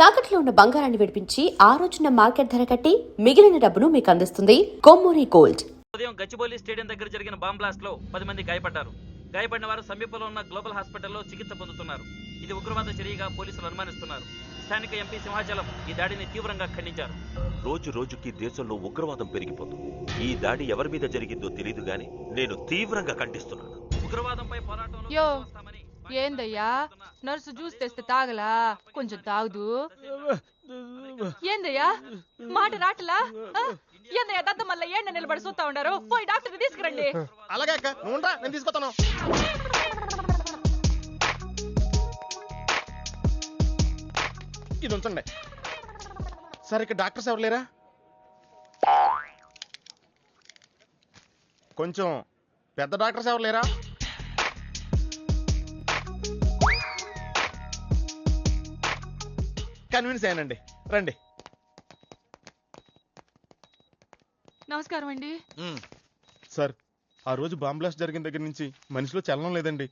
తాకట్లో ఉన్న బంగారాన్ని విడిపించి ఆ రోజున మార్కెట్ ధర కట్టి మిగిలిన డబ్బును మీకు అందిస్తుంది కొమ్మూరి గోల్డ్. ఉదయం గచ్చిబౌలి స్టేడియం దగ్గర జరిగిన బాంబ్ బ్లాస్ట్ లో 10 మంది గాయపడ్డారు. గాయపడిన వారు సమీపంలో ఉన్న గ్లోబల్ హాస్పిటల్లో చికిత్స పొందుతున్నారు. ఇది ఉగ్రవాద చర్యగా పోలీసులు అనుమానిస్తున్నారు. స్థానిక ఎంపీ సింహాచలం ఈ దాడిని తీవ్రంగా ఖండించారు. రోజు రోజుకి దేశంలో ఉగ్రవాదం పెరిగిపోతుంది. ఈ దాడి ఎవరి మీద జరిగిందో తెలియదు గాని నేను తీవ్రంగా ఖండిస్తున్నాను. ఉగ్రవాదంపై పోరాటంలో యో ఏందయ్యా నర్సు జ్యూస్ తెస్తే తాగలా కొంచెం తాగుదు. ఏందయ్యా మాట రాటలా ఏందయ్యా దద్ద మళ్ళీ ఏండ నిలబడి చూస్తా ఉండారు. పోయి డాక్టర్ తీసుకురండి. అలాగే అక్క నువ్వు నేను తీసుకొస్తాను. ఇది ఉంచండి. సరే ఇక్కడ డాక్టర్స్ ఎవరు లేరా? కొంచెం పెద్ద డాక్టర్స్ ఎవరు లేరా? కన్విన్స్ అయ్యానండి, రండి. నమస్కారం అండి. సార్ ఆ రోజు బాంబ్ బ్లాస్ట్ జరిగిన దగ్గర నుంచి మనిషిలో చలనం లేదండి,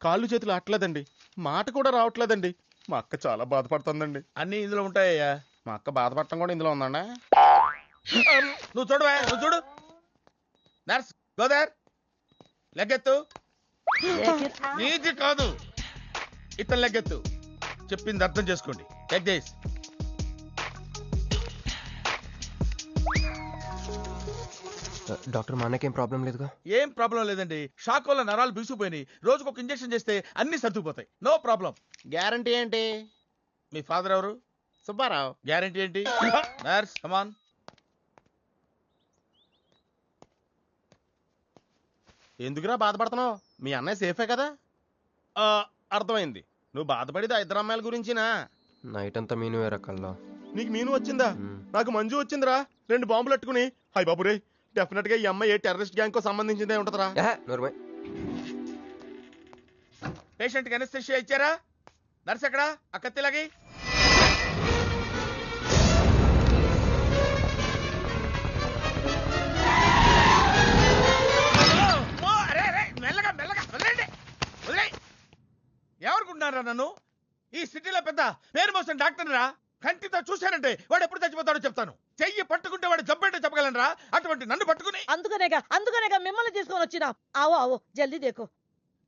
కాళ్ళు చేతులు ఆటలేదండి, మాట కూడా రావట్లేదండి. మా అక్క చాలా బాధపడుతుందండి. అన్ని ఇందులో ఉంటాయ్యా. మా అక్క బాధపడటం కూడా ఇందులో ఉందండి. నువ్వు చూడవా, నువ్వు చూడు. నర్స్ గోదర్ లెగ్గెత్తు. నీది కాదు, ఇతను లెగ్గెత్తు. చెప్పింది అర్థం చేసుకోండి. Take this. డాక్టర్ మా అన్నకేం ప్రాబ్లం లేదుగా? ఏం ప్రాబ్లం లేదండి. షాక్ వల్ల నరాలు బిగుసిపోయినాయి. రోజుకు ఒక ఇంజెక్షన్ చేస్తే అన్ని సర్దుకుపోతాయి. No problem. గ్యారంటీ ఏంటి? మీ ఫాదర్ ఎవరు? సుబ్బారావు. గ్యారంటీ ఏంటి? నర్స్ కమాన్. ఎందుకురా బాధపడుతున్నావు? మీ అన్నయ్య సేఫే కదా? అర్థమైంది, నువ్వు బాధపడేది ఆ ఇద్దరు అమ్మాయిల గురించినా? నైట్ అంతా మీను వేరే కల్లా. నీకు మీను వచ్చిందా? నాకు మంజు వచ్చిందిరా. 2 బాంబులు అట్టుకుని. హాయ్ బాబు రే, డెఫినెట్ గా ఈ అమ్మాయి ఏ టెర్రరిస్ట్ గ్యాంగ్ కో సంబంధించిందే ఉంటదరా. పేషెంట్ కి అనస్థిషియా ఇచ్చారా? నర్స్ ఎక్కడా? ఆ కత్తిలాగి. మెల్లగా మెల్లగా వదిలేండి, వదిలే. ఎవరుకుంటున్నారా నన్ను? ఈ సిటీలో పెద్ద పేరు మోసం డాక్టర్ రా. కంటితో చూశానంటే వాడు ఎప్పుడు చచ్చిపోతాడో చెప్తాను. చెయ్యి పట్టుకుంటే వాడు జబ్బేంటో చెప్పగలనరా? అటువంటి నన్ను పట్టుకుని. అందుకనేగా మిమ్మల్ని తీసుకొని వచ్చినా. ఆవో ఆవో జల్దీ దేకో.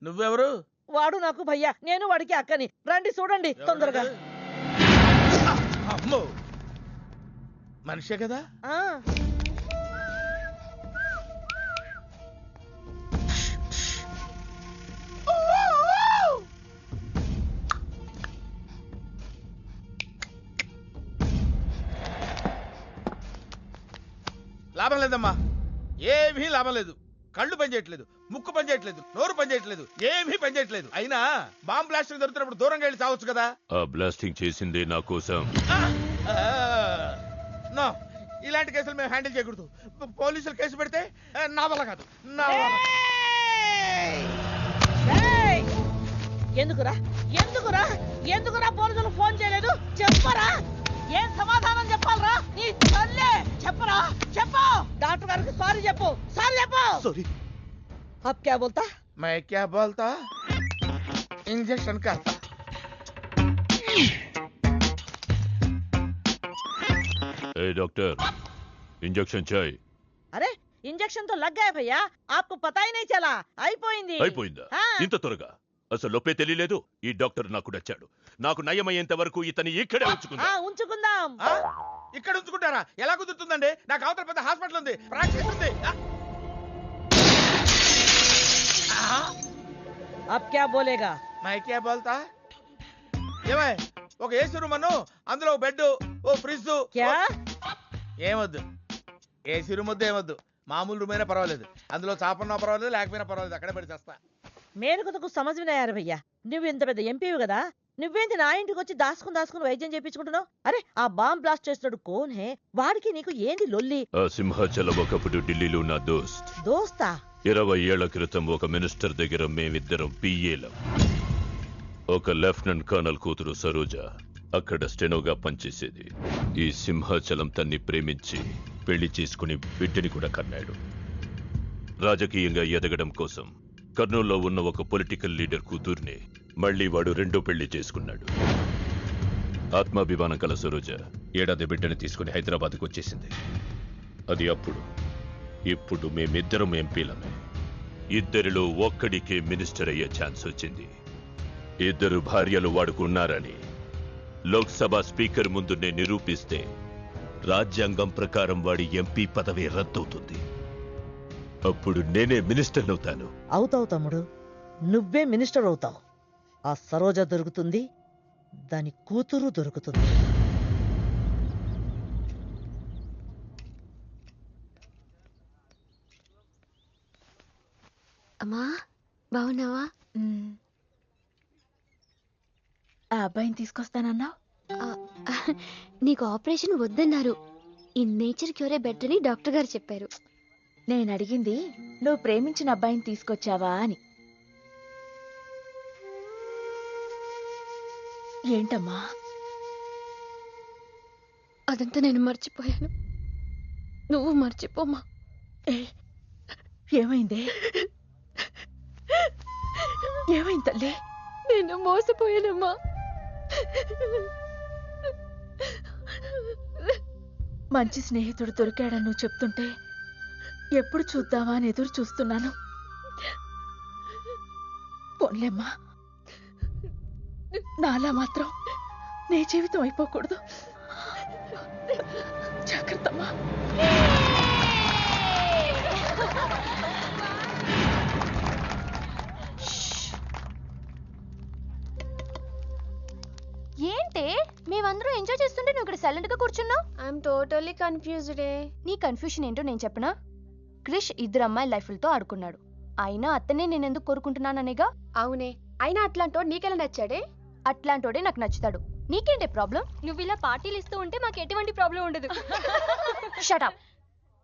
నువ్వెవరు? వాడు నాకు భయ్యా, నేను వాడికి అక్కని. రండి చూడండి తొందరగా. అమ్మో, మనిషే కదా? లాభం లేదమ్మా, ఏమీ లాభం లేదు. కళ్ళు పనిచేయట్లేదు, ముక్కు పనిచేయట్లేదు, నోరు పనిచేయట్లేదు, ఏమీ పనిచేయట్లేదు. అయినా బాంబ్ బ్లాస్టింగ్ జరుగుతున్నప్పుడు దూరంగా వెళ్ళి చావచ్చు కదా. ఆ బ్లాస్టింగ్ చేసిందే నా కోసం. నో, ఇలాంటి కేసులు మేము హ్యాండిల్ చేయకూడదు. పోలీసులు కేసు పెడితే నా వల్ల కాదు, నా వల్ల. ఎందుకురా ఎందుకురా ఎందుకురా పోలీసులు ఫోన్ చేయలేదు? చెప్పరా, ఏం సమాధానం చెప్పాలరా? నీ తల్లే చెప్పరా, చెప్పు. డాక్టర్ గారికి సారీ చెప్పు, సారీ చెప్పు. సారీ. అబ్ క్యా బోల్తా? मैं क्या बोलता? इंजेक्शन करता. ए डॉक्टर, इंजेक्शन चाहिए. अरे इंजेक्शन तो लग गया भैया, आपको पता ही नहीं चला. అయిపోయింది. అయిపోయిందా? ఇంత త్వరగా? అసలు లోపే తెలియలేదు. ఈ డాక్టర్ నాకు నచ్చాడు. నాకు నయమయ్యేంత వరకు ఇతని ఇక్కడే ఉంచుకుందాం. ఇక్కడ ఉంచుకుంటారా? ఎలా కుదురుతుందండి? నాకు అవతల పెద్ద హాస్పిటల్ ఉంది, ప్రాక్టీస్ ఉంది. अब क्या बोलेगा? मैं क्या बोलता? ఏమై ఒక ఏసీ రూమ్ అను, అందులో ఒక బెడ్, ఓ ఫ్రిడ్జ్. क्या? ఏమొద్దు, ఏసీ రూమ్ వద్దు, ఏమొద్దు. మామూలు రూమ్ అయినా పర్వాలేదు. అందులో చాపన్నా పర్వాలేదు, లేకపోయినా పర్వాలేదు. అక్కడే పడి చేస్తా. మేరకు తకు సమజ్వినాయారు భయ్యా. నువ్వు ఇంత పెద్ద ఎంపీవి కదా, నువ్వేంటి నా ఇంటికి వచ్చి దాసుకుని వైద్యం చేయించుకుంటున్నావు? అరే ఆ బాంబ్ బ్లాస్ట్ చేస్తున్నాడు కోన్ హే, వాడికి నీకు ఏంది లొల్లి? ఆ సింహాచలం ఒకప్పుడు ఢిల్లీలో నా దోస్త్. దోస్తా? 20 ఏళ్ల క్రితం ఒక మినిస్టర్ దగ్గర మేమిద్దరం పిఏలం. ఒక లెఫ్టినెంట్ కర్నల్ కూతురు సరోజ అక్కడ స్టెనోగా పనిచేసేది. ఈ సింహాచలం తన్ని ప్రేమించి పెళ్లి చేసుకుని బిడ్డని కూడా కన్నాడు. రాజకీయంగా ఎదగడం కోసం కర్నూల్లో ఉన్న ఒక పొలిటికల్ లీడర్ కూతుర్ని మళ్లీ వాడు రెండో పెళ్లి చేసుకున్నాడు. ఆత్మాభిమానం కల సరోజ ఏడాది బిడ్డని తీసుకుని హైదరాబాద్కు వచ్చేసింది. అది అప్పుడు. ఇప్పుడు మేమిద్దరం ఎంపీలమే. ఇద్దరిలో ఒక్కడికే మినిస్టర్ అయ్యే ఛాన్స్ వచ్చింది. ఇద్దరు భార్యలు వాడుకున్నారని లోక్సభ స్పీకర్ ముందు నేను నిరూపిస్తే రాజ్యాంగం ప్రకారం వాడి ఎంపీ పదవి రద్దవుతుంది. అప్పుడు నేనే మినిస్టర్ అవుతాను. అవుతావు తమ్ముడు, నువ్వే మినిస్టర్ అవుతావు. ఆ సరోజ దొరుకుతుంది, దాని కూతురు దొరుకుతుంది. అమ్మా బాగున్నావా? ఆ అబ్బాయిని తీసుకొస్తానన్నావు. నీకు ఆపరేషన్ వద్దన్నారు. ఈ నేచర్ క్యూరే బెటర్ అని డాక్టర్ గారు చెప్పారు. నేను అడిగింది నువ్వు ప్రేమించిన అబ్బాయిని తీసుకొచ్చావా అని. ఏంటమ్మా? అదంతా నేను మర్చిపోయాను. నువ్వు మర్చిపోమ్మా. ఏమైంది? ఏమైంది తల్లి? నేను మోసపోయానమ్మా. మంచి స్నేహితుడు దొరికాడని నువ్వు చెప్తుంటే ఎప్పుడు చూద్దామా అని ఎదురు చూస్తున్నాను. పోన్లేమ్మా, నాలా మాత్రం నీ జీవితం అయిపోకూడదు. జాగ్రత్తమ్మా. ఏంటే మేమందరం ఎంజాయ్ చేస్తుంటే నువ్వు ఇక్కడ సైలెంట్ గా కూర్చున్నావు? I'm totally confused. నీ కన్ఫ్యూషన్ ఏంటో నేను చెప్పనా? క్రిష్ ఇద్దరు అమ్మాయి లైఫ్లతో ఆడుకున్నాడు. అయినా అతనే నేనెందుకు కోరుకుంటున్నాననేగా. అవునే, అయినా అట్లాంటోడు నీకెలా నచ్చాడే? అట్లాంటోడే నాకు నచ్చుతాడు. నీకేంటే ప్రాబ్లం? నువ్వు ఇలా పార్టీలు ఇస్తూ ఉంటే మాకు ఎటువంటి ప్రాబ్లం ఉండదు. షటప్.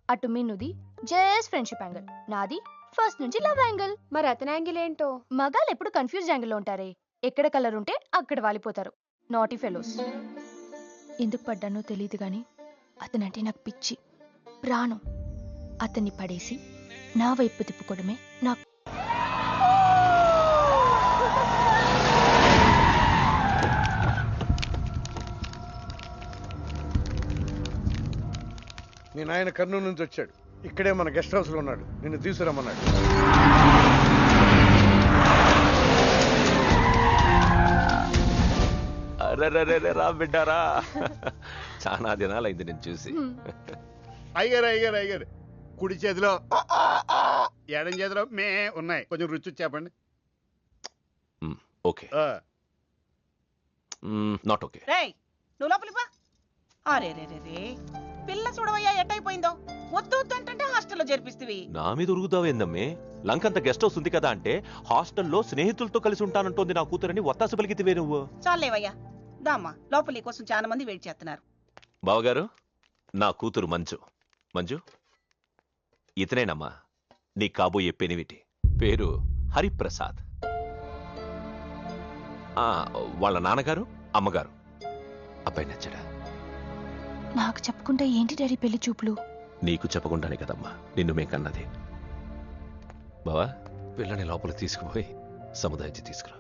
అటు మీనుది జస్ట్ ఫ్రెండ్షిప్ యాంగిల్, నాది ఫస్ట్ నుంచి లవ్ యాంగిల్. మరి అతని యాంగిల్ ఏంటో? మగాళ్ళు ఎప్పుడు కన్ఫ్యూజ్ యాంగిల్లో ఉంటారే. ఎక్కడ కలర్ ఉంటే అక్కడ వాలిపోతారు. Naughty fellows. ఎందుకు పడ్డానో తెలియదు గాని అతనంటే నాకు పిచ్చి, ప్రాణం. అతన్ని పడేసి నా వైపు తిప్పుకోవడమే నాకు. మీ నాయన కర్నూలు నుంచి వచ్చాడు. ఇక్కడే మన గెస్ట్ హౌస్ లో ఉన్నాడు. నిన్ను తీసుకురమ్మన్నాడు. రా బిడ్డారా, చాలా దినాలైంది నేను చూసి. అయ్యారు కుడి చేతిలో ఎడం చేతిలో మే ఉన్నాయి. కొంచెం రుచి చెప్పండి. Okay, not okay. రేయ్, నువ్వు లోపలికి పా. అరే రే రే రే, పిల్ల చూడవయ్యా ఎట్టయిపోయిందో. వద్దు వద్దు అంటే హాస్టల్లో చేర్పిస్తేవి. నా మీద ఉరుగుతావేందమ్మే? లంకంత గెస్ట్ హౌస్ ఉంది కదా అంటే హాస్టల్లో స్నేహితులతో కలిసి ఉంటానంటోంది నా కూతురని ఒత్తాస పలికితివే నువ్వు. చాలేవయ్యా, దామ్మా లోపలి కోసం చాలా మంది వెయిట్ చేస్తున్నారు. బావగారు, నా కూతురు మంజు. మంజు, ఇతనేనమ్మా నీ కాబోయే పెనివిటి. పేరు హరిప్రసాద్. వాళ్ళ నాన్నగారు అమ్మగారు. అబ్బాయి నచ్చడా? నాకు చెప్పకుండా ఏంటి డాడీ పెళ్లి చూపులు? నీకు చెప్పకుండానే కదమ్మా నిన్ను మేం కన్నది. బావా, పిల్లని లోపల తీసుకుపోయి సముదాయించి తీసుకురా.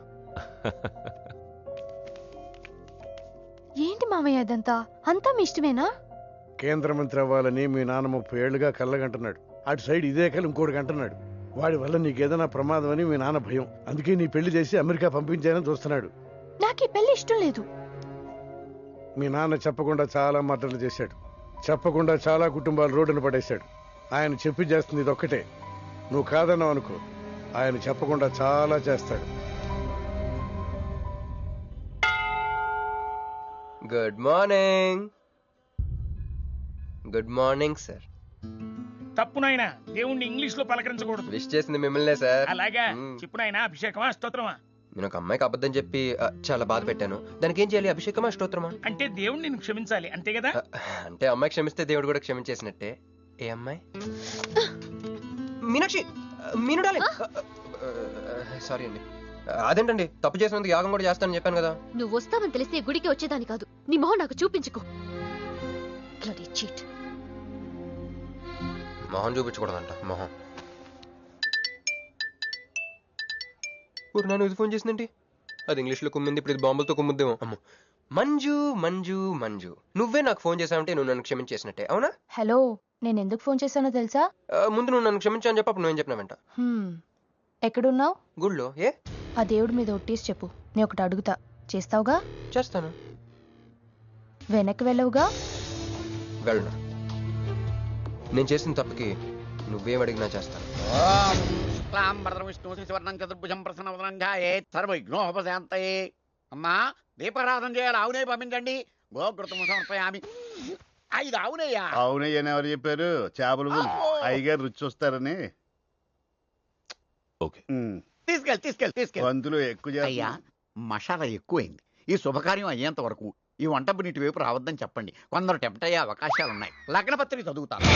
ఏంటి మామయ్య అదంతా? అంతా మీ ఇష్టమేనా? కేంద్ర మంత్రి అవ్వాలని మీ నాన్న 30 ఏళ్లుగా కళ్ళగంటున్నాడు. అటు సైడ్ ఇదే కళ్ళు ఇంకోటి అంటున్నాడు. వాడి వల్ల నీకేదైనా ప్రమాదం అని మీ నాన్న భయం. అందుకే నీ పెళ్లి చేసి అమెరికా పంపించాలని చూస్తున్నాడు. నాకు ఈ పెళ్లి ఇష్టం లేదు. మీ నాన్న చెప్పకుండా చాలా మర్డర్లు చేశాడు. చెప్పకుండా చాలా కుటుంబాలు రోడ్డున పడేశాడు. ఆయన చెప్పి చేస్తుంది ఇదొక్కటే. నువ్వు కాదన్నావు అనుకో, ఆయన చెప్పకుండా చాలా చేస్తాడు. Good morning. Good morning sir. తప్పు నాయనా, దేవుణ్ణి ఇంగ్లీష్ లో పలకరించకూడదు. విష్ చేసింది మిమ్మల్నే సార్. అలాగా చెప్పు నాయనా. అభిషేకమా స్తోత్రమా? నేను ఒక అమ్మాయికి అబద్ధం చెప్పి చాలా బాధ పెట్టాను. దానికి ఏం చేయాలి? అభిషేకమా స్తోత్రమా? అంటే దేవుణ్ణి నిన్ను క్షమించాలి అంతే కదా? అంటే అమ్మాయి క్షమిస్తే దేవుడు కూడా క్షమించేసినట్టే. ఏ అమ్మాయి? మీనాక్షి. మీనుడాలి. సారీ అండి. అదేంటండి, తప్పు చేసినందుకు యాగం కూడా చేస్తానని చెప్పాను కదా. నువ్వు వస్తావని తెలిస్తే గుడికి వచ్చేదాని కాదు. నీ మొహం నాకు చూపించుకో. Bloody cheat. మొహం చూపించకూడదంట. మొహం. ఊరు నన్ను ఇది ఫోన్ చేసిందేంటి? అది ఇంగ్లీష్లో కుమ్మింది, ఇప్పుడు ఇది బాంబులతో కుమ్ముద్దేమో. అమ్మో, మంజు మంజు మంజు, నువ్వే నాకు ఫోన్ చేసావంటే నువ్వు నన్ను క్షమించేసినట్టే, అవునా? హలో, నేను ఎందుకు ఫోన్ చేశానో తెలుసా? ముందు నువ్వు నన్ను క్షమించాను చెప్పు, అప్పుడు నువ్వేం చెప్పినావంట. ఎక్కడున్నావు? గుళ్ళో. ఏ? ఆ దేవుడి మీద ఒట్టేసి చెప్పు, నేను ఒకటి అడుగుతా, చేస్తావుగా? చేస్తాను. వెనక్కి వెళ్ళవుగా? వెళ్ళను. నేను చేసిన తప్పుకి నువ్వేం అడిగినా చేస్తాను. విష్ణు శివర్ణం చతుర్భుజం ప్రసన్నవదనం ధ్యాయేత్ సర్వవిఘ్నోపశాంతయే. అమ్మా దీపారాధన చేయాలి, ఆవునే పంపించండి. గోకృతం సమర్పయామి. 5 ఆవునయ్యా. అవునయ్యని ఎవరు చెప్పారు? చేపలు అయ్యగారు రుచి చూస్తారని. ఓకే, తీసుకెళ్ళి అందులో ఎక్కువ అయ్యా. మసాలా ఎక్కువైంది. ఈ శుభకార్యం అయ్యేంత వరకు ఈ వంట నీటి వైపు రావద్దని చెప్పండి. కొందరు టెంప్ట్ అయ్యే అవకాశాలున్నాయి. లగ్న పత్రిక చదువుతాను.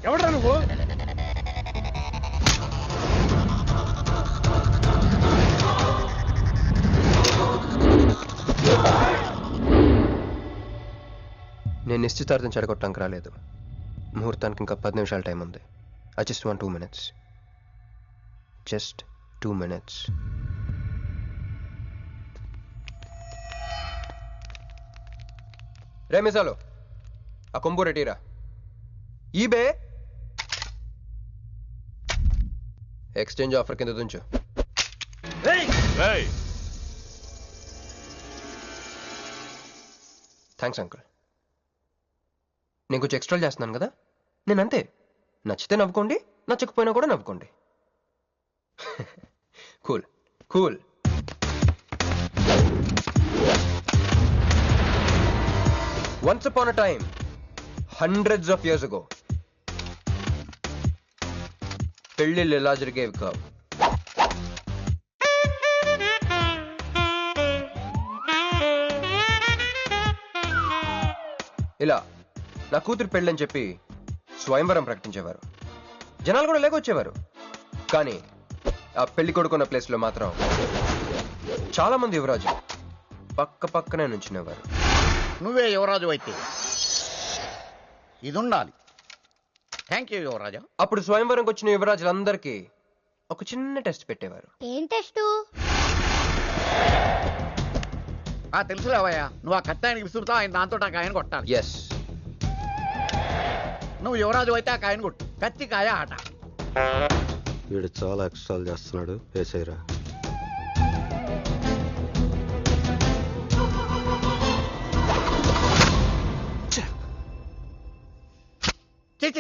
ఎవడరా నువ్వు? నేను నిశ్చితార్థం చెడగొట్టడానికి రాలేదు. ముహూర్తానికి ఇంకా 10 నిమిషాల టైం ఉంది. I just want 2 minutes. Just 2 minutes. రే మిసాలో, ఆ కొంబు రెటీరా. ఈబే ఎక్స్చేంజ్ ఆఫర్ కింద తుంచు. Thanks uncle. నేను కొంచెం ఎక్స్ట్రా చేస్తున్నాను కదా, నేను అంతే. నచ్చితే నవ్వుకోండి, నచ్చకపోయినా కూడా నవ్వుకోండి. Cool cool. Once upon a time, hundreds of years ago, పెళ్ళిళ్ళు ఎలా జరిగేవి కావు. ఇలా నా కూతురు పెళ్ళని చెప్పి స్వయంవరం ప్రకటించేవారు. జనాలు కూడా లేకొచ్చేవారు. కానీ ఆ పెళ్లి కొడుకున్న ప్లేస్లో మాత్రం చాలా మంది యువరాజు పక్క పక్కనే నుంచునేవారు. నువ్వే యువరాజు అయితే ఇది ఉండాలి. థ్యాంక్ యూ యువరాజా. అప్పుడు స్వయంవరంకి వచ్చిన యువరాజులందరికీ ఒక చిన్న టెస్ట్ పెట్టేవారు. ఏం టెస్టు? తెలుసులేవయ్యా, నువ్వు ఆ కత్తాయనికి విసురుతావు, ఆయన దాంతో ఆ కాయను కొట్టాలి. ఎస్. నువ్వు యువరాజు అయితే ఆ కాయను కొట్టు. కత్తి కాయ ఆట. వీడు చాలా ఎక్స్ట్రాలు చేస్తున్నాడు. వేసేయరా.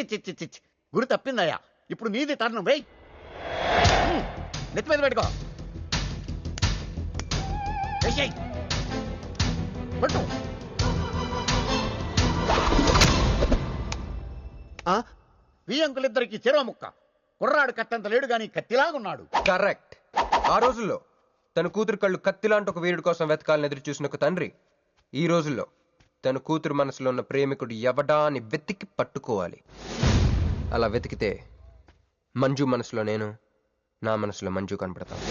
చిచ్చి గురి తప్పిందయ్యా. ఇప్పుడు నీది టర్న్. వెయ్, నెత్తి మీద పెట్టుకో. పట్టు. ఈ అంకులిద్దరికి చెరవ ముక్క. కుర్రాడు కత్తంత లేడు గాని కత్తిలాగున్నాడు. కరెక్ట్. ఆ రోజుల్లో తన కూతురు కళ్ళు కత్తిలాంటి ఒక వీరుడి కోసం వెతకాలని ఎదురు చూసిన ఒక తండ్రి ఈ రోజుల్లో తన కూతురు మనసులో ఉన్న ప్రేమికుడు ఎవడా అని వెతికి పట్టుకోవాలి. అలా వెతికితే మంజు మనసులో నేను, నా మనసులో మంజు కనపడతాను.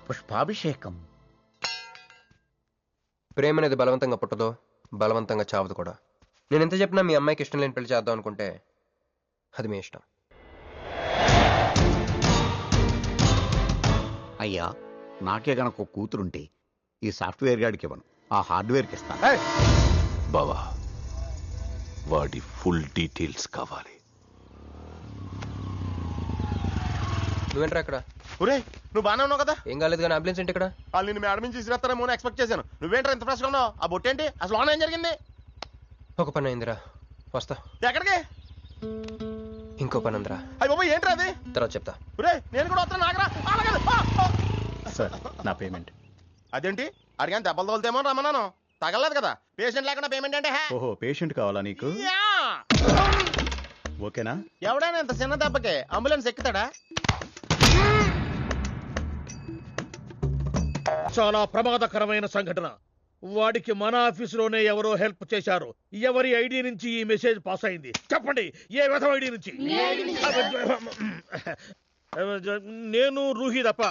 పుష్పాభిషేకం. ప్రేమ అనేది బలవంతంగా పుట్టదో, బలవంతంగా చావదు కూడా. నేను ఎంత చెప్పినా మీ అమ్మాయికి ఇష్టం లేని పెళ్లి చేద్దాం అనుకుంటే అది మీ ఇష్టం. అయ్యా, నాకే గనక కూతురుంటే ఈ సాఫ్ట్వేర్ గాడికి ఇవ్వను, ఆ హార్డ్వేర్కి ఇస్తాను. బావా, వాడి ఫుల్ డీటెయిల్స్ కావాలి. నువ్వేంట్రా ఇక్కడ? ఒరే నువ్వు బాగానే ఉన్నావు కదా? ఏం కాలేదు కానీ అంబులెన్స్ ఏంటి ఇక్కడ? వాళ్ళు నిన్ను మేడం నుంచి తీసుకురాస్తారేమో అని ఎక్స్పెక్ట్ చేశాను. నువ్వేంట్రా ఇంత ఫ్రెష్గా ఉన్నావు? ఆ బొట్టేంటి అసలు లోన్ ఏం జరిగింది? ఒక పని అయిందిరా, వస్తా. ఎక్కడికి? ఇంకో పని ఉందిరా. అయ్యి బాబా ఏంట్రా అది? తర్వాత చెప్తా. ఒరే నేను కూడా వస్తాను నాగరా. సార్ నా పేమెంట్. అదేంటి అడిగాను దెబ్బలు తోలుతేమో రమ్మన్నాను. తగలలేదు కదా. పేషెంట్ లేకుండా పేమెంట్ అంటే ఓహో పేషెంట్ కావాలా నీకు? ఓకేనా? ఎవడైనా ఇంత చిన్న దెబ్బకి అంబులెన్స్ ఎక్కుతాడా? చాలా ప్రమాదకరమైన సంఘటన. వాడికి మన ఆఫీసులోనే ఎవరో హెల్ప్ చేశారు. ఎవరి ఐడి నుంచి ఈ మెసేజ్ పాస్ అయింది చెప్పండి? ఏ విధం ఐడి నుంచి? నేను రూహి తప్ప,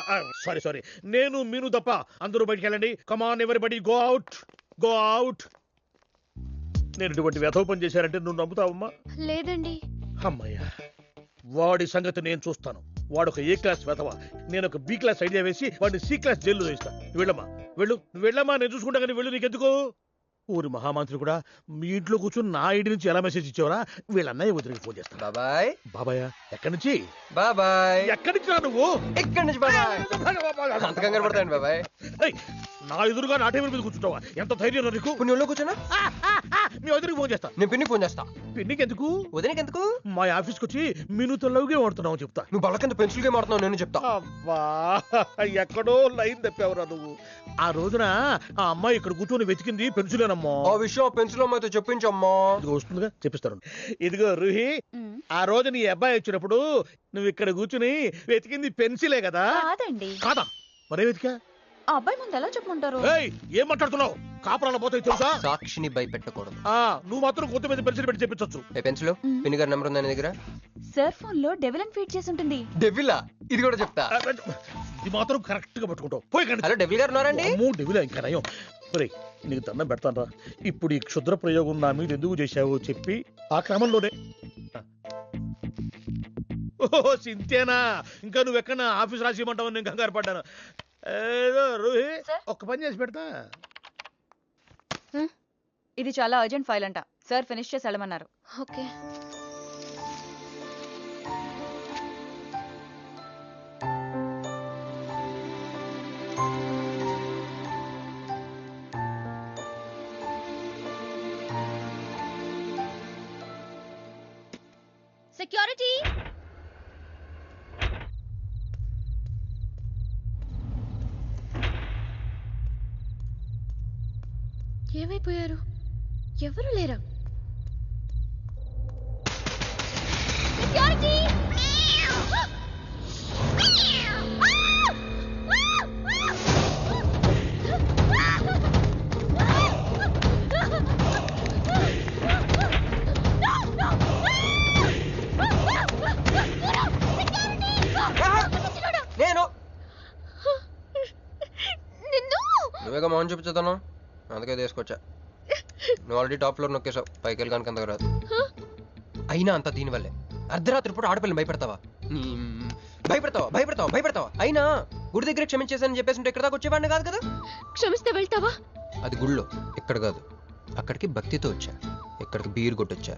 సారీ నేను మీను తప్ప అందరూ బయటికి వెళ్ళండి. Come on everybody go out, go out. నేను ఇటువంటి వ్యధవ పని చేశారంటే నువ్వు నమ్ముతావమ్మా? లేదండి. అమ్మయ్యా, వాడి సంగతి నేను చూస్తాను. వాడు ఒక ఏ క్లాస్ వెధవ, నేను ఒక బి క్లాస్ ఐడియా వేసి వాడిని సి క్లాస్ జైల్లో వేస్తా. వెళ్ళమ్మా వెళ్ళమ్మా, నేను చూసుకుంటా కానీ వెళ్ళు. నీకెందుకు? ఊరి మహామంత్రి కూడా మీ ఇంట్లో కూర్చొని నా ఐడి నుంచి ఎలా మెసేజ్ ఇచ్చావరా? వీళ్ళన్నయ్య వదిలికి ఫోన్ చేస్తాను. బాబాయ్. బాబాయ్ ఎక్కడి నుంచి? బాబాయ్. ఎక్కడి నుంచి రా నువ్వు? ఎక్కడి నుంచి బాబాయ్? అంత కంగారు పడతాయండి బాబాయ్. నా ఎదురుగా నా టేబుల్ మీద కూర్చుంటావా? ఎంత ధైర్యం నీకు? పుణ్యంలో కూర్చున్నా మీ వదిలికి ఫోన్ చేస్తా. నేను పిన్నికి ఫోన్ చేస్తా. పిన్నికి ఎందుకు? వదినకి ఎందుకు? మా ఆఫీస్కి వచ్చి మీనుతో లవ్గా వాడుతున్నావు చెప్తా. నువ్వు బళ్ళ కింద పెన్సిల్ గా మాడుతున్నావు, నేను చెప్తా. అబ్బా ఎక్కడో లైన్ తప్పావురా నువ్వు. ఆ రోజున ఆ అమ్మాయి ఇక్కడ కూర్చొని వెతికింది పెన్సిలేనమ్మా. ఆ విషయం పెన్సిల్ అమ్మాయితో చెప్పించమ్మా. ఇదిగో వస్తుందిగా, చెప్పిస్తారు. ఇదిగో రూహి, ఆ రోజు నీ అబ్బాయి వచ్చినప్పుడు నువ్వు ఇక్కడ కూర్చుని వెతికింది పెన్సిలే కదా? కాదండి. కాదా? మరే వెతికా? ఆ అబ్బాయి ముందు ఎలా చెప్పమంటారు? ఏం మాట్లాడుతున్నావు? కాపురాల పోతాయి తెలుసా? సాక్షిని భయపెట్టకూడదు. నువ్వు మాత్రం కొత్త మీద పెన్సిల్ పెట్టి చెప్పించచ్చు. ఏ పెన్సిల్? పిన్ని గారి నెంబర్ ఉందా నీ దగ్గర? సార్ ఫోన్ లో డెవిల్ అని ఫీడ్ చేసి ఉంటుంది. డెవిలా? ఇది కూడా చెప్తా. ఇది మాత్రం కరెక్ట్ గా పట్టుకుంటావు. పోయి కండి. హలో డెవిల్ గారు ఉన్నారండి? డెవిల్ ఇంకా నయం. ఒరేయ్ నీకు దండం పెడతాను రా. ఇప్పుడు ఈ క్షుద్ర ప్రయోగం నా మీద ఎందుకు చేశావో చెప్పి ఆ క్రమంలోనే. ఓహో సింతేనా? ఇంకా నువ్వెక్కడ ఆఫీస్ రాసి ఇవ్వమంటావు? నేను కంగారు పడ్డాను. ఏదో రూహి ఒక్క పని చేసి పెడతా. ఇది చాలా అర్జెంట్ ఫైల్ అంట. సార్ ఫినిష్ చేసి వెళ్ళమన్నారు. ఓకే. సెక్యూరిటీ. ఏమైపోయారు? ఎవరు లేరా? సెక్యూరిటీ. నేను నువ్వేగా మౌన్ చూపించుతాను, అందుకే తీసుకొచ్చా. నువ్వు ఆల్రెడీ టాప్ ఫ్లోర్ నొక్కేసావు, పైకి వెళ్ళి కనుక అంతకు రాదు. అయినా అంత దీనివల్లే అర్ధరాత్రి పూట ఆడపిల్లని భయపెడతావా? భయపెడతావా? అయినా గుడి దగ్గర క్షమించేసానని చెప్పేసి ఉంటే ఇక్కడ దాకా వచ్చేవాడిని కాదు కదా. క్షమిస్తే వెళ్తావా? అది గుళ్ళో, ఇక్కడ కాదు. అక్కడికి భక్తితో వచ్చా, ఇక్కడికి బీర్ కొట్టొచ్చా.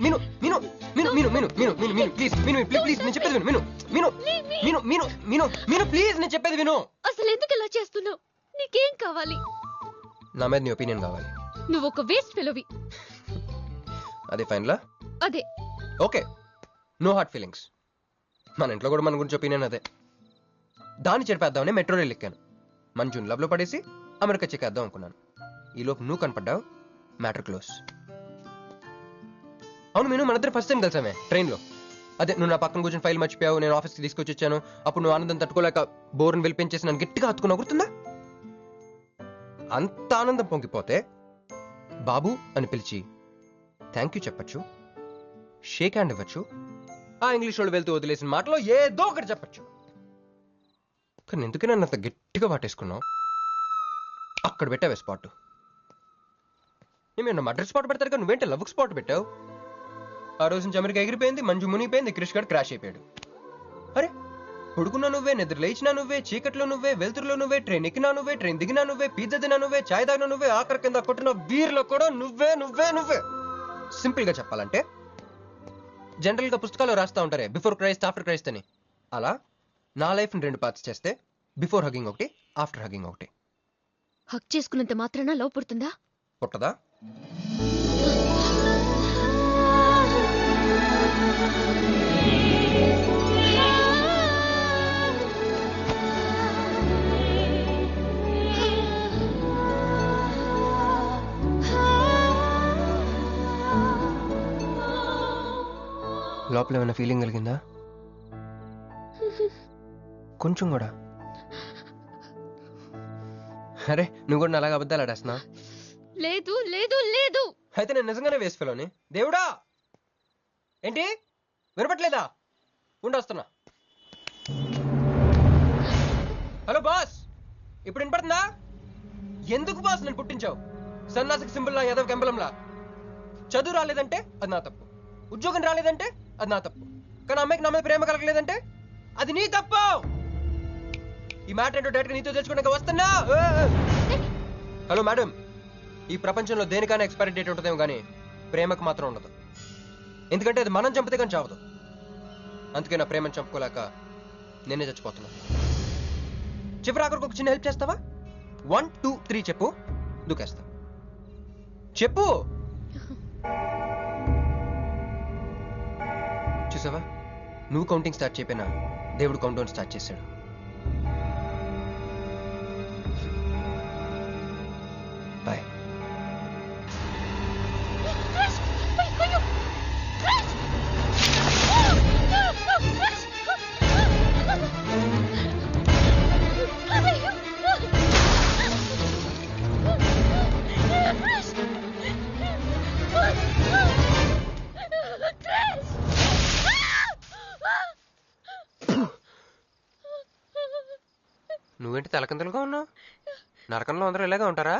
మీను మీను మీను మీను మీను మీను మీను మీను ప్లీజ్ మీను ప్లీజ్ నేను చెప్పేది విను. మీను మీను మీను మీను మీను ప్లీజ్ నేను చెప్పేది విను. అసలు ఎందుకు ఇలా చేస్తున్నావు? నీకేం కావాలి? నా మీద నీ ఒపీనియన్ కావాలి. నువ్వు ఒక వేస్ట్ ఫెలోవి. అదే ఫైనలా? అదే. Okay, no heart feelings. మన ఇంట్లో కూడా మన గురించి ఒపీనియన్ అదే. దాన్ని చెరిపేద్దామని మెట్రో రైల్ ఎక్కాను. మంజుని లవ్లో పడేసి అమెరికా చెక్కేద్దాం అనుకున్నాను. ఈలోపు నువ్వు కనపడ్డావు, మ్యాటర్ క్లోజ్. అవును నేను మన ఇద్దరు ఫస్ట్ టైం కలిసామే ట్రైన్లో. అదే నువ్వు నా పక్కన కూర్చొని ఫైల్ మర్చిపోయావు, నేను ఆఫీస్కి తీసుకొచ్చి వచ్చాను. అప్పుడు నువ్వు ఆనందం తట్టుకోలేక బోర్ని వెళ్ళిపించేసి నన్ను గట్టిగా హత్తుకున్నావు, గుర్తుందా? అంత ఆనందం పొంగిపోతే బాబు అని పిలిచి థ్యాంక్ యూ చెప్పచ్చు, షేక్ హ్యాండ్ ఇవ్వచ్చు, ఆ ఇంగ్లీష్ వాళ్ళు వెళ్తూ వదిలేసిన మాటలో ఏదో ఒకటి చెప్పచ్చు. కానీ ఎందుకు నన్ను అంత గట్టిగా వాటేసుకున్నావు? అక్కడ పెట్టావే స్పాట్. నేను మర్డర్ స్పాట్ పెడతారు కానీ నువ్వేంటే లవ్ స్పాట్ పెట్టావు. ఆ రోజు నుంచి అమెరికా ఎగిరిపోయింది, మంజు మునిగిపోయింది, క్రిష్ గారు క్రాష్ అయిపోయాడు. అరే పడుకున్నా నువ్వే, నిద్ర లేచినా నువ్వే, చీకట్లో నువ్వే, వెలుతురులో నువ్వే, ట్రైన్ ఎక్కినా నువ్వే, ట్రైన్ దిగినా నువ్వే, పిజ్జా తినా నువ్వే, చాయ్ తాగినా నువ్వే, ఆఖరి కింద కొట్టిన బీర్లో కూడా నువ్వే నువ్వే నువ్వే. సింపుల్ గా చెప్పాలంటే జనరల్ గా పుస్తకాలు రాస్తా ఉంటారే బిఫోర్ క్రైస్ట్ ఆఫ్టర్ క్రైస్ట్ అని, అలా నా లైఫ్ ని 2 పార్ట్స్ చేస్తే బిఫోర్ హగ్గింగ్ ఒకటి, ఆఫ్టర్ హగ్గింగ్ ఒకటి. హక్ చేసుకున్నంత మాత్రాన లవ్ పుడుతుందా? పుట్టదా? లోపల ఏమైనా ఫీలింగ్ కలిగిందా? కొంచెం కూడా? అరే నువ్వు కూడా అలాగే అబద్ధాలు ఆడేస్తున్నా? లేదు లేదు లేదు. అయితే నేను నిజంగానే వేస్ట్ ఫెలోని. దేవుడా ఏంటి వినపట్లేదా? ఉండొస్తున్నా. హలో బాస్, ఇప్పుడు వినపడుతుందా? ఎందుకు బాస్ నన్ను పుట్టించావు? సన్నాసికి సింబల్ లా, యాదవ్ కెంబలంలా. చదువు రాలేదంటే అది నా తప్పు, ఉద్యోగం రాలేదంటే అది నా తప్పు, కానీ అమ్మాయికి నా మీద ప్రేమ కలగలేదంటే అది నీ తప్పు. ఈ మ్యాటర్ ఏంటో డైరెక్ట్గా నీతో తెచ్చుకోవడానికి వస్తున్నా. హలో మేడం, ఈ ప్రపంచంలో దేనికైనా ఎక్స్పైరీ డేట్ ఉంటుందేమో కానీ ప్రేమకు మాత్రం ఉండదు. ఎందుకంటే అది మనం చంపితే కానీ చావదు. అందుకే నా ప్రేమను చంపుకోలేక నేనే చచ్చిపోతున్నా. చివరి ఆఖరికి ఒక చిన్న హెల్ప్ చేస్తావా? 1 2 3 చెప్పు, దూకేస్తా. చెప్పు. చూసావా, నువ్వు కౌంటింగ్ స్టార్ట్ చేయపోయినా దేవుడు కౌంట్ డౌన్ స్టార్ట్ చేశాడు. బాయ్. నువ్వేంటి తలకిందులుగా ఉన్నావు? నరకంలో అందరూ ఇలాగే ఉంటారా?